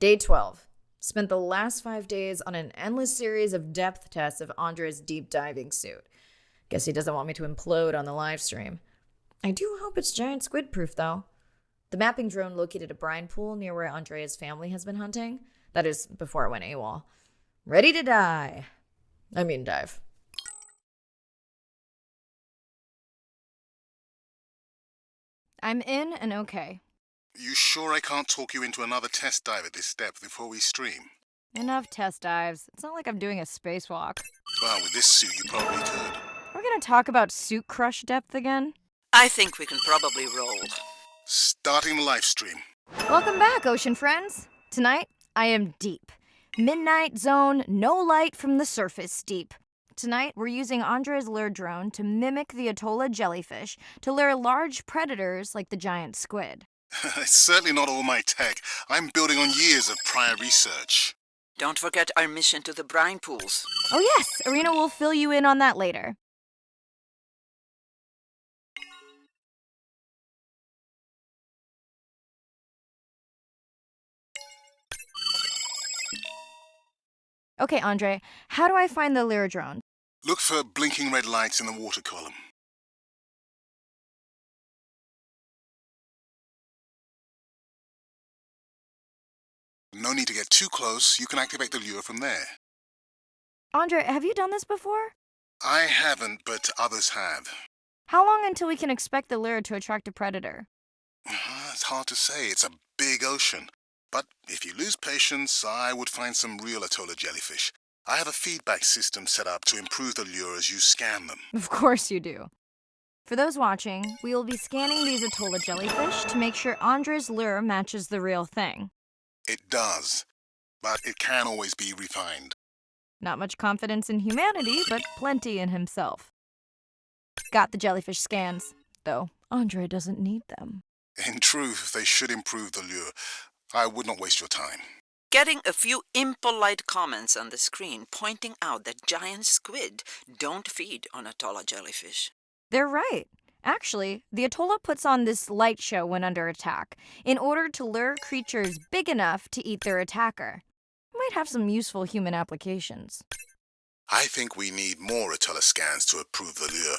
Day 12. Spent the last 5 days on an endless series of depth tests of Andre's deep diving suit. Guess he doesn't want me to implode on the live stream. I do hope it's giant squid proof, though. The mapping drone located a brine pool near where Andrea's family has been hunting. That is, before it went AWOL. Ready to dive. I'm in and okay. You sure I can't talk you into another test dive at this depth before we stream? Enough test dives. It's not like I'm doing a spacewalk. Well, with this suit, you probably could. We're gonna talk about suit crush depth again? I think we can probably roll. Starting the live stream. Welcome back, ocean friends. Tonight, I am deep. Midnight zone, no light from the surface deep. Tonight, we're using Andre's lure drone to mimic the Atolla jellyfish to lure large predators like the giant squid. It's certainly not all my tech. I'm building on years of prior research. Don't forget our mission to the brine pools. Oh yes, Arena will fill you in on that later. Okay, Andre, how do I find the lure drone? Look for blinking red lights in the water column. No need to get too close. You can activate the lure from there. Andre, have you done this before? I haven't, but others have. How long until we can expect the lure to attract a predator? It's hard to say. It's a big ocean. But if you lose patience, I would find some real Atolla jellyfish. I have a feedback system set up to improve the lure as you scan them. Of course you do. For those watching, we will be scanning these Atolla jellyfish to make sure Andre's lure matches the real thing. It does, but it can always be refined. Not much confidence in humanity, but plenty in himself. Got the jellyfish scans, though Andre doesn't need them. In truth, they should improve the lure. I would not waste your time. Getting a few impolite comments on the screen pointing out that giant squid don't feed on Atolla jellyfish. They're right. Actually, the Atolla puts on this light show when under attack, in order to lure creatures big enough to eat their attacker. Might have some useful human applications. I think we need more Atolla scans to approve the lure.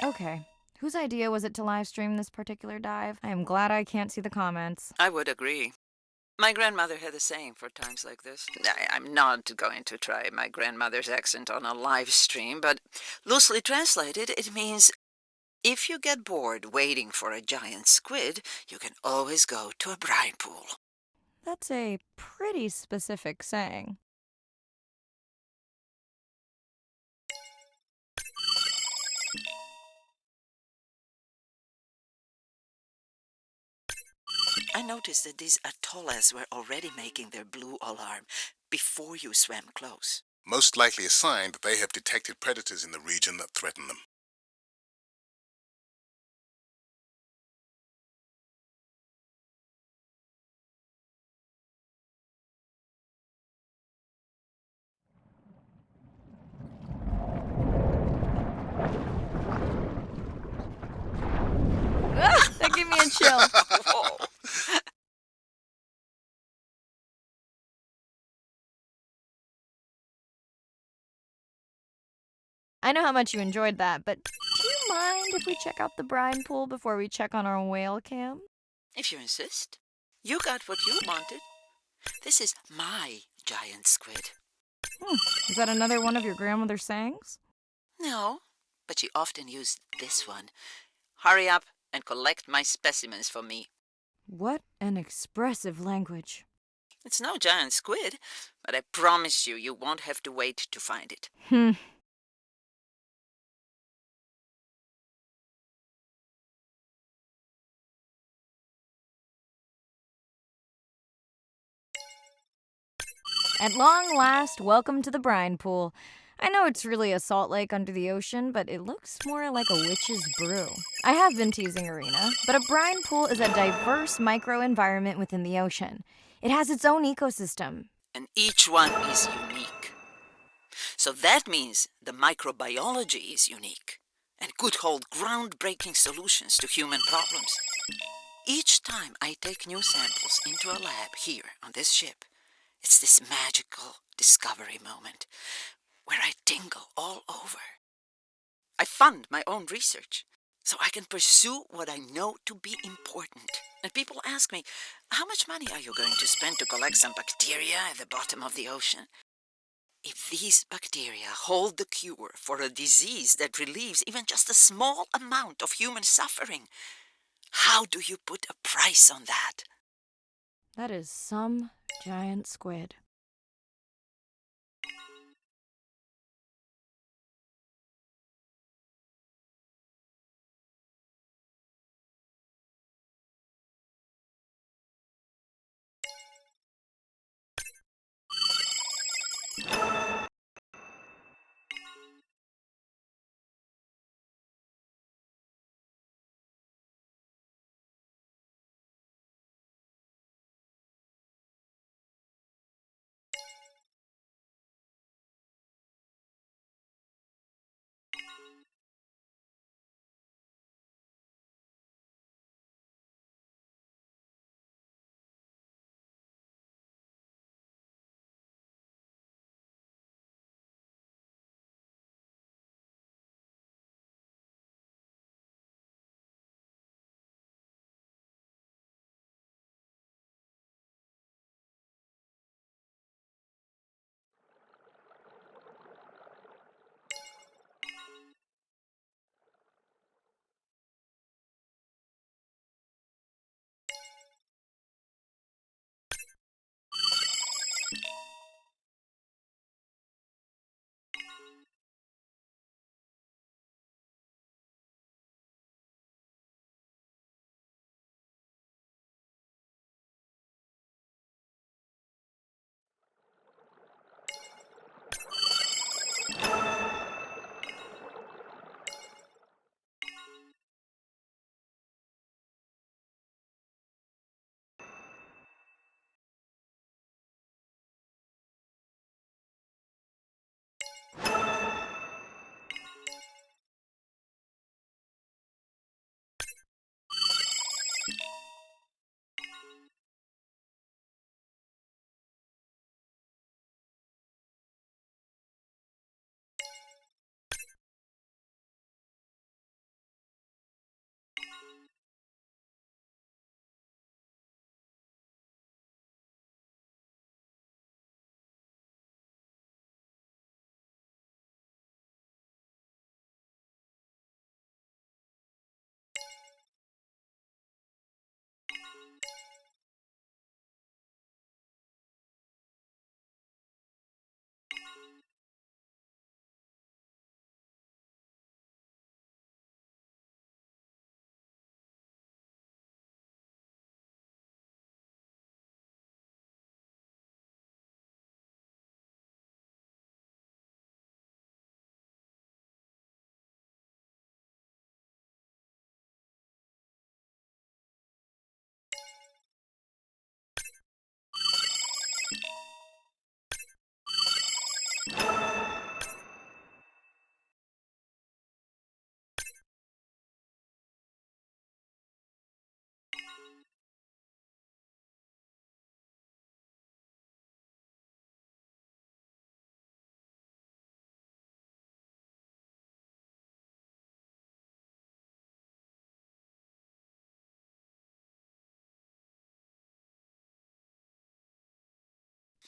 Okay. Whose idea was it to live stream this particular dive? I am glad I can't see the comments. I would agree. My grandmother had a saying for times like this. I'm not going to try my grandmother's accent on a live stream, but loosely translated, it means if you get bored waiting for a giant squid, you can always go to a brine pool. That's a pretty specific saying. I noticed that these atollas were already making their blue alarm before you swam close. Most likely a sign that they have detected predators in the region that threaten them. That gave me a chill. Whoa. I know how much you enjoyed that, but do you mind if we check out the brine pool before we check on our whale cam? If you insist. You got what you wanted. This is my giant squid. Is that another one of your grandmother's sayings? No, but she often used this one. Hurry up and collect my specimens for me. What an expressive language. It's no giant squid, but I promise you, you won't have to wait to find it. At long last, welcome to the brine pool. I know it's really a salt lake under the ocean, but it looks more like a witch's brew. I have been teasing Arena, but a brine pool is a diverse microenvironment within the ocean. It has its own ecosystem. And each one is unique. So that means the microbiology is unique. and could hold groundbreaking solutions to human problems. Each time I take new samples into a lab here on this ship, it's this magical discovery moment where I tingle all over. I fund my own research so I can pursue what I know to be important. And people ask me, how much money are you going to spend to collect some bacteria at the bottom of the ocean? If these bacteria hold the cure for a disease that relieves even just a small amount of human suffering, how do you put a price on that? That is some giant squid.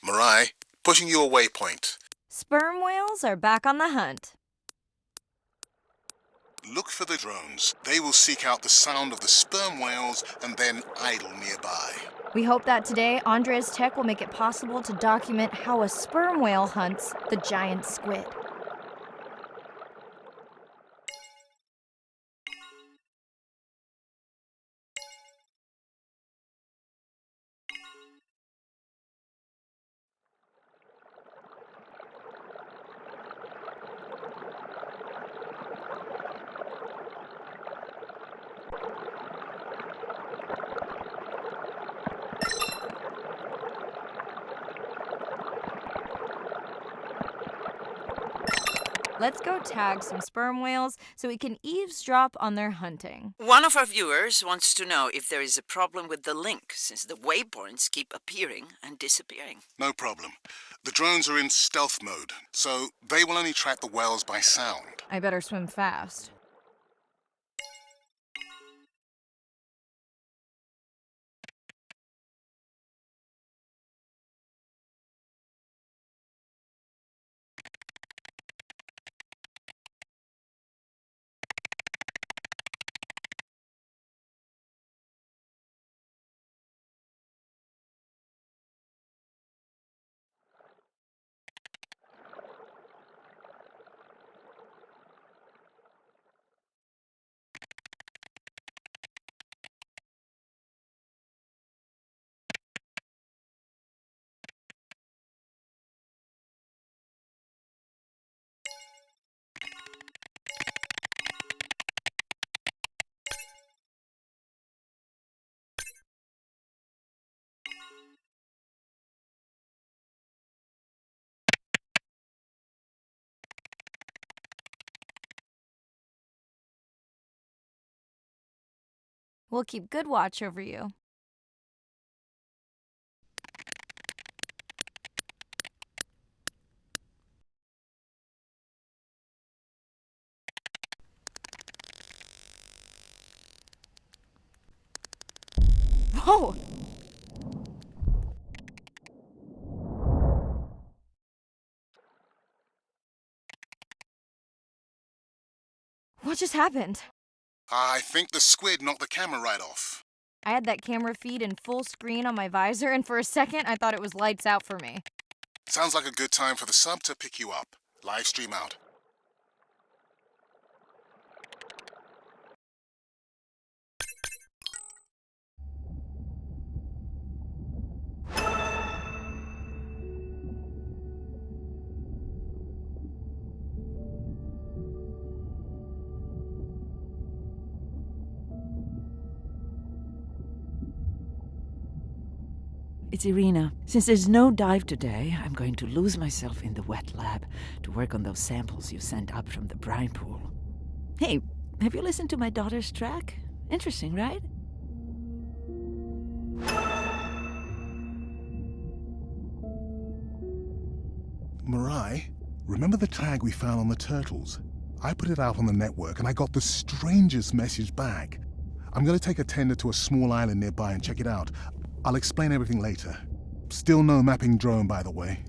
Marai, pushing your waypoint. Sperm whales are back on the hunt. Look for the drones. They will seek out the sound of the sperm whales and then idle nearby. We hope that today, Andrea's tech will make it possible to document how a sperm whale hunts the giant squid. Let's go tag some sperm whales so we can eavesdrop on their hunting. One of our viewers wants to know if there is a problem with the link, since the waypoints keep appearing and disappearing. No problem. The drones are in stealth mode, so they will only track the whales by sound. I better swim fast. We'll keep good watch over you. Whoa! What just happened? I think the squid knocked the camera right off. I had that camera feed in full screen on my visor, and for a second, I thought it was lights out for me. Sounds like a good time for the sub to pick you up. Live stream out. It's Irina. Since there's no dive today, I'm going to lose myself in the wet lab to work on those samples you sent up from the brine pool. Hey, have you listened to my daughter's track? Interesting, right? Mirai, remember the tag we found on the turtles? I put it out on the network and I got the strangest message back. I'm going to take a tender to a small island nearby and check it out. I'll explain everything later. Still no mapping drone, by the way.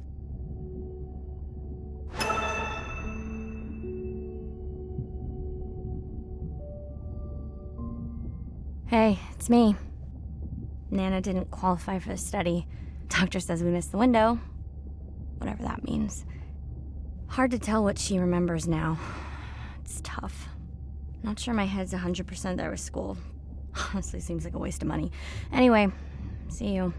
Hey, it's me. Nana didn't qualify for the study. Doctor says we missed the window. Whatever that means. Hard to tell what she remembers now. It's tough. Not sure my head's 100% there with school. Honestly, seems like a waste of money. Anyway, see you.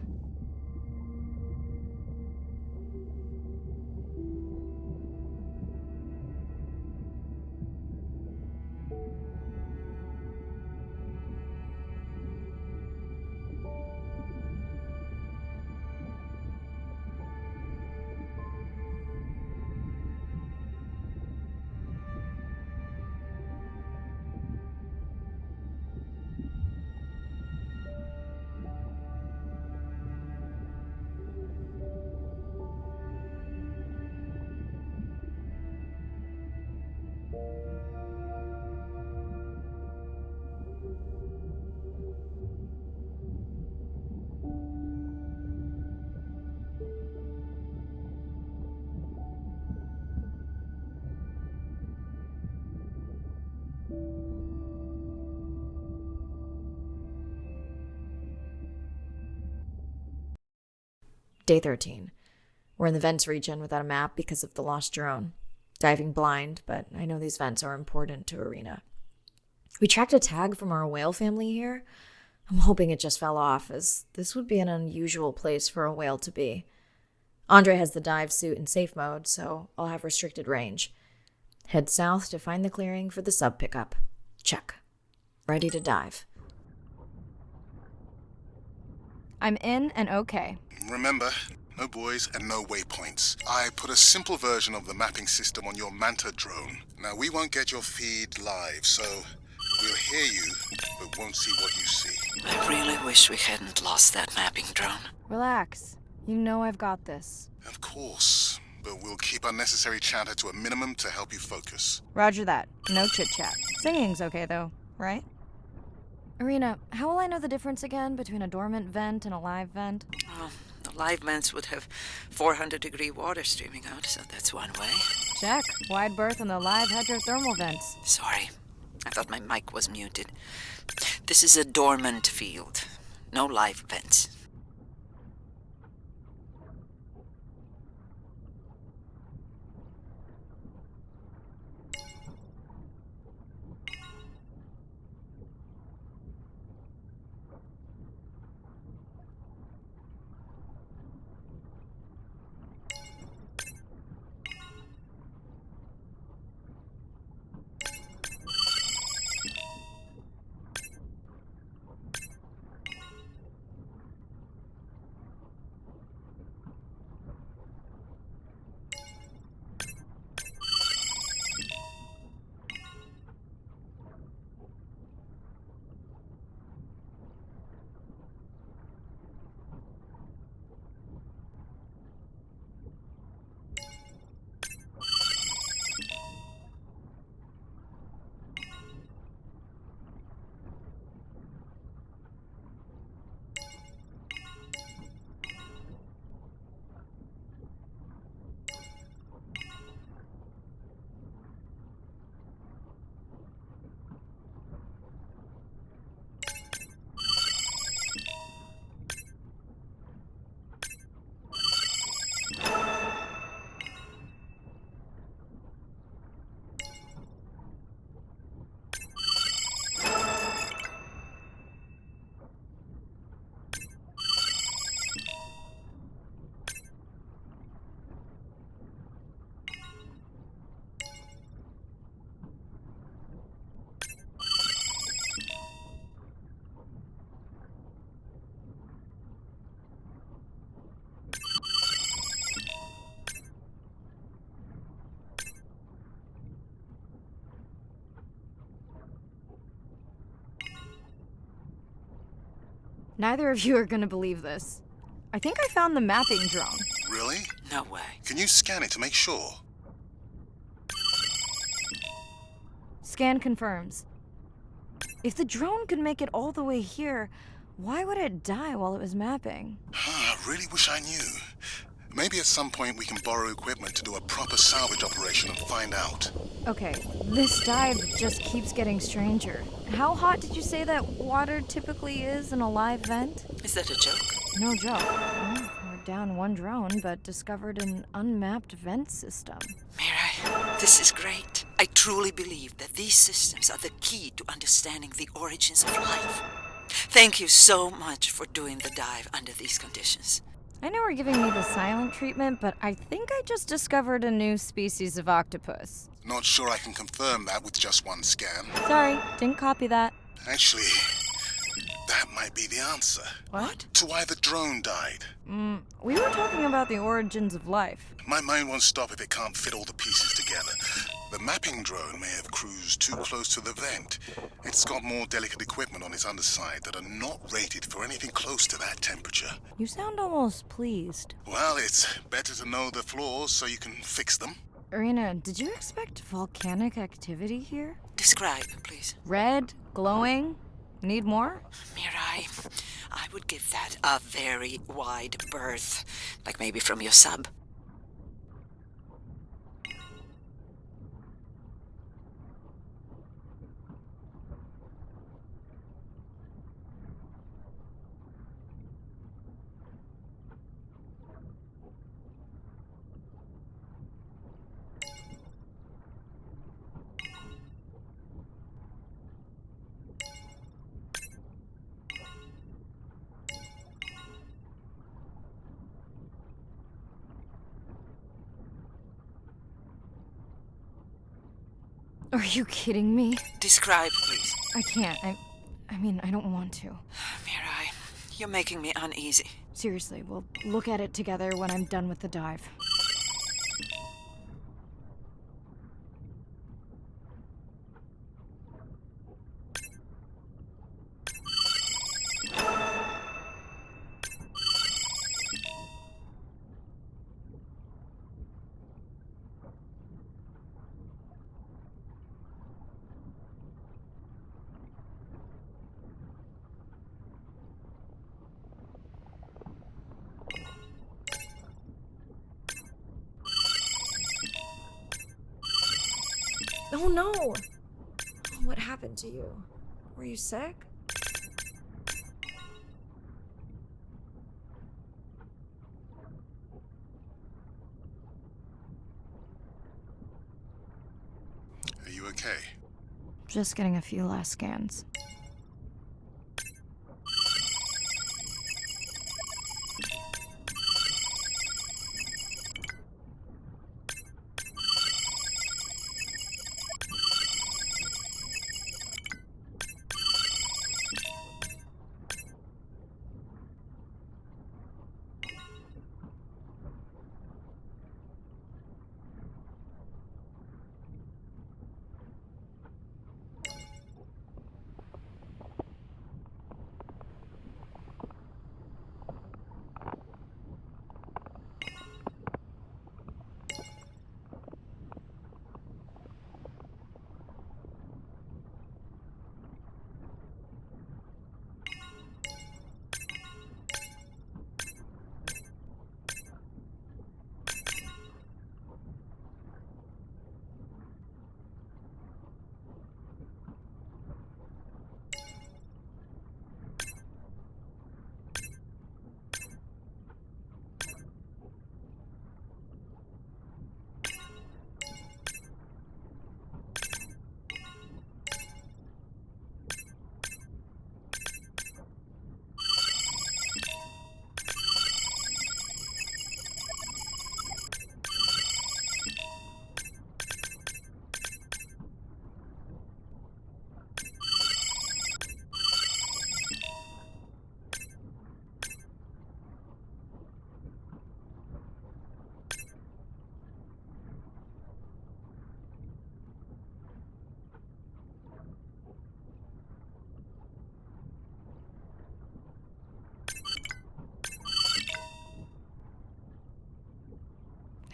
Day 13. We're in the vents region without a map because of the lost drone. Diving blind, but I know these vents are important to Irina. We tracked a tag from our whale family here. I'm hoping it just fell off, as this would be an unusual place for a whale to be. Andre has the dive suit in safe mode, so I'll have restricted range. Head south to find the clearing for the sub pickup. Check. Ready to dive. I'm in and okay. Remember, No buoys and no waypoints. I put a simple version of the mapping system on your Manta drone. Now, we won't get your feed live, so we'll hear you, but won't see what you see. I really wish we hadn't lost that mapping drone. Relax. You know I've got this. Of course, but we'll keep unnecessary chatter to a minimum to help you focus. Roger that. No chit-chat. Singing's okay, though, right? Irina, how will I know the difference again between a dormant vent and a live vent? Well, the live vents would have 400-degree water streaming out, so that's one way. Check. Wide berth and the live hydrothermal vents. Sorry, I thought my mic was muted. This is a dormant field. No live vents. Neither of you are gonna believe this. I think I found the mapping drone. Really? No way. Can you scan it to make sure? Scan confirms. If the drone could make it all the way here, why would it die while it was mapping? I really wish I knew. Maybe at some point we can borrow equipment to do a proper salvage operation and find out. Okay, this dive just keeps getting stranger. How hot did you say that water typically is in a live vent? Is that a joke? No joke. Well, we're down one drone, but discovered an unmapped vent system. Mirai, this is great. I truly believe that these systems are the key to understanding the origins of life. Thank you so much for doing the dive under these conditions. I know we're giving me the silent treatment, but I think I just discovered a new species of octopus. Not sure I can confirm that with just one scan. Sorry, didn't copy that. Actually, that might be the answer. What? To why the drone died. We were talking about the origins of life. My mind won't stop if it can't fit all the pieces together. The mapping drone may have cruised too close to the vent. It's got more delicate equipment on its underside that are not rated for anything close to that temperature. You sound almost pleased. Well, it's better to know the flaws so you can fix them. Irina, did you expect volcanic activity here? Describe, please. Red, glowing. Need more? Mirai, I would give that a very wide berth. Like maybe from your sub. Are you kidding me? Describe, please. I can't. I mean, I don't want to. Mirai, you're making me uneasy. Seriously, we'll look at it together when I'm done with the dive. Oh no! What happened to you? Were you sick? Are you okay? Just getting a few last scans.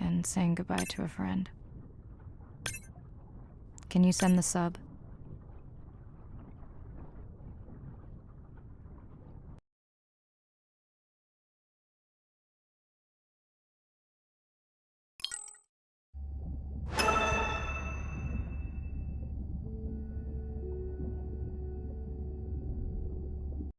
And saying goodbye to a friend. Can you send the sub?